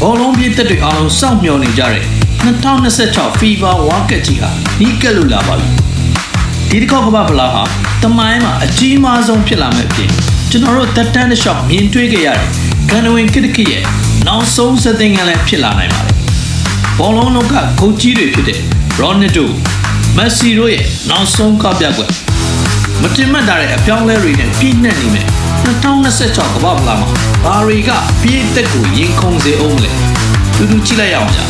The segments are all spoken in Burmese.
ဘောလုံးပြည့်သက်တွေအားလုံးစောင့်မျှော်နေကြတဲ့2026 FIFA World Cup ကြီးဟာနီးကပ်လို့လာပါပြီဒီတစ်ခေါက်ကမ္ဘာဖလားဟာတမိုင်းမှာအကြီးမားဆုံးဖြစ်လာမယ့်အပြင်ကျွန်တော်တို့တက်တန်းတစ်လျှောက်မြင်တွေ့ခဲ့ရတဲ့ဂန်နဝင်ကိတကိရဲ့နောက်ဆုံးစသင်္ကန်းလည်းဖြစ်လာနိုင်ပါတယ်ဘောလုံးလုံးကဂုတ်ကြီးတွေဖြစ်တဲ့ရိုနယ်ဒိုမက်ဆီတို့ရဲ့နောက်ဆုံးကပြကွက်မတင်မှတ်တဲ့အပြောင်းလဲတွေနဲ့ပြည့်နှက်နေမယ်2026ကမ္ဘာဖလားမှာဘာတွေကပြည့်သက်ကိုရင်ခုန်စေအောင်လဲတူတူကြည့်လိုက်ရအောင်ကြာ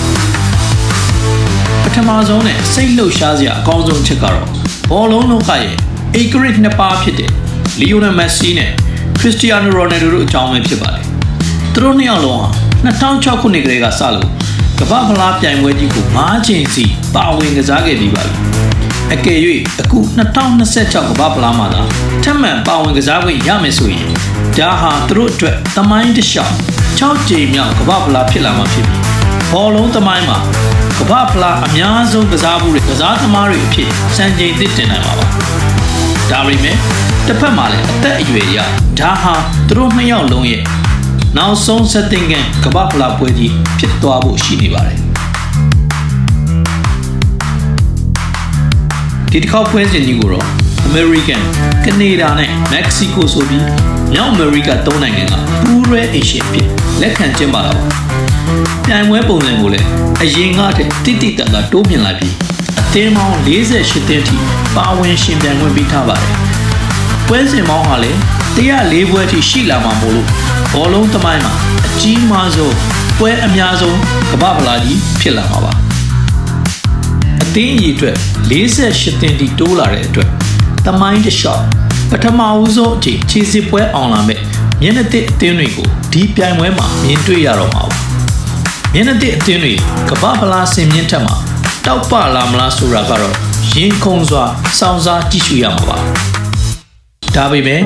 ပထမဆုံးနဲ့စိတ်လှုပ်ရှားစရာအကောင်းဆုံးချက်ကတော့ဘောလုံးလုံးကရဲ့အေဂရစ်နှစ်ပါးဖြစ်တဲ့လီယိုနယ်မက်ဆီနဲ့ခရစ္စတီယာနိုရိုနယ်ဒိုတို့အကြောင်းပဲဖြစ်ပါတယ်သူတို့နှစ်ယောက်လုံးဟာ2006ခုနှစ်ကတည်းကစလို့ကမ္ဘာဖလားပြိုင်ပွဲကြီးကို5ချိန်စီပါဝင်ကစားခဲ့ပြီးပါပြီအကယ်၍အခု2026ကမ္ဘာဖလားမှာသာထပ်မံပါဝင်ကစားခွင့်ရမယ်ဆိုရင်ဒါဟာသူတို့အတွက်သမိုင်းတစ်လျှောက်6ကြိမ်မြောက်ကမ္ဘာဖလားဖြစ်လာမှာဖြစ်ပြီးဘောလုံးသမိုင်းမှာကမ္ဘာဖလားအများဆုံးကစားမှုတွေကစားသမားတွေအဖြစ်စံချိန်သစ်တင်နိုင်မှာပါဒါပေမဲ့တစ်ဖက်မှာလည်းအသက်အရွယ်အရဒါဟာသူတို့နှစ်ယောက်လုံးရဲ့နောက်ဆုံးစသင်္ကန်းကမ္ဘာဖလားပွဲကြီးဖြစ်သွားဖို့ရှိနေပါတယ်ဒီတစ်ခေါက်ပွဲစဉ်ကြီးကိုတော့ American, Canada နဲ့ Mexico ဆိုပြီးမြောက်အမေရိက၃နိုင်ငံကပူးတွဲအရှင်ဖြစ်လက်ခံကျင်းပတာပါပြိုင်ပွဲပုံစံကိုလည်းအရင်ကတည်းကတိတတ်တာတိုးမြင့်လာပြီးအသင်းပေါင်း48သင်းထိပါဝင်ရှင်ပြိုင်ခွင့်ပေးထားပါတယ်ပွဲစဉ်ပေါင်းဟာလည်း104ပွဲထိရှိလာမှာမို့လို့ဘောလုံးသမိုင်းမှာအကြီးမားဆုံးပွဲအများဆုံးကမ္ဘာဖလားကြီးဖြစ်လာမှာပါအသင်းကြီးအတွက်48သင်းထိတိုးလာတဲ့အတွက်သမိုင်းတစ်လျှောက်ပထမဦးဆုံးအချိန်ခြေစစ်ပွဲအောင်လာမဲ့မျက်နှာသစ်အသင်းတွေကိုဒီပြိုင်ပွဲမှာမြင်တွေ့ရတော့မှာပါမျက်နှာသစ်အသင်းတွေကမ္ဘာဖလားဆင်မြင့်ထက်မှာတောက်ပလာမလားဆိုတာကတော့ရင်ခုန်စွာစောင့်စားကြည့်ရှုရမှာပါဒါပေမဲ့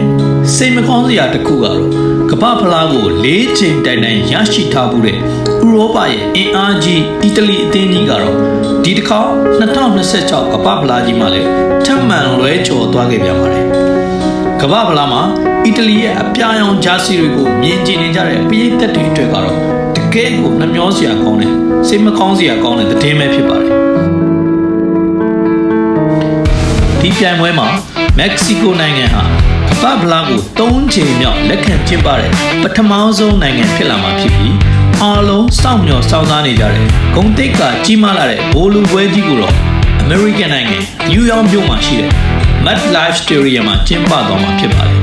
စိတ်မကောင်းစရာတစ်ခုကတော့ကမ္ဘာဖလားကို၄ချိန်တိုင်တိုင်ရရှိထားမှုတဲ့ဥရောပရဲ့အင်အားကြီးအီတလီအသင်းကြီးကတော့ဒီတစ်ခါ2026ကမ္ဘာဖလားကြီးမှာလည်းထပ်မံလွဲချော်သွားခဲ့ပြန်ပါတယ်ကမ္ဘာဖလားမှာအီတလီရဲ့အပြာရောင်ဂျာစီတွေကိုမြင်ကြည့်နေကြတဲ့ပရိသတ်တွေအတွက်ကတော့တကယ်ကိုနှမျောစရာကောင်းတဲ့စိတ်မကောင်းစရာကောင်းတဲ့သတင်းပဲဖြစ်ပါတယ်ဒီပြိုင်ပွဲမှာမက္ကဆီကိုနိုင်ငံဟာကမ္ဘာဖလားကို3ချိန်မြောက်လက်ခံကျင်းပတဲ့ပထမဆုံးနိုင်ငံဖြစ်လာမှာဖြစ်ပြီးအားလုံးစောင့်မျှော်စောင့်စားနေကြတဲ့ဂုဏ်သိက္ခာကြီးမားလာတဲ့ဘိုလူပွဲကြီးကိုတော့အမေရိကန်နိုင်ငံနယူးယောက်မြို့မှာရှိတဲ့ MetLife Stadium မှာကျင်းပသွားမှာဖြစ်ပါတယ်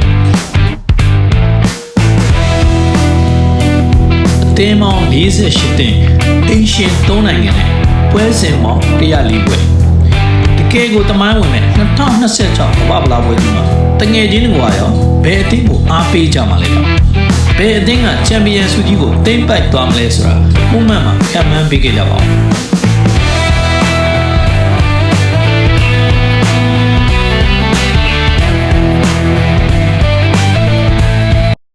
အသင်းပေါင်း48သင်းအိမ်ရှင်3နိုင်ငံနဲ့ပွဲစဉ်ပေါင်း104ပွဲတကယ်ကိုတမိုင်းဝင်တဲ့2026ကမ္ဘာဖလားပွဲကြီးမှာတငယ်ချင်းတွေကရောဘယ်အသင်းကိုအားပေးကြမှာလဲဘယ်အသင်းကချန်ပီယံဆုကြီးကိုသိမ်းပိုက်သွားမလဲဆိုတာပုံမှန်မှာခံမှန်းပေးကြပါဦး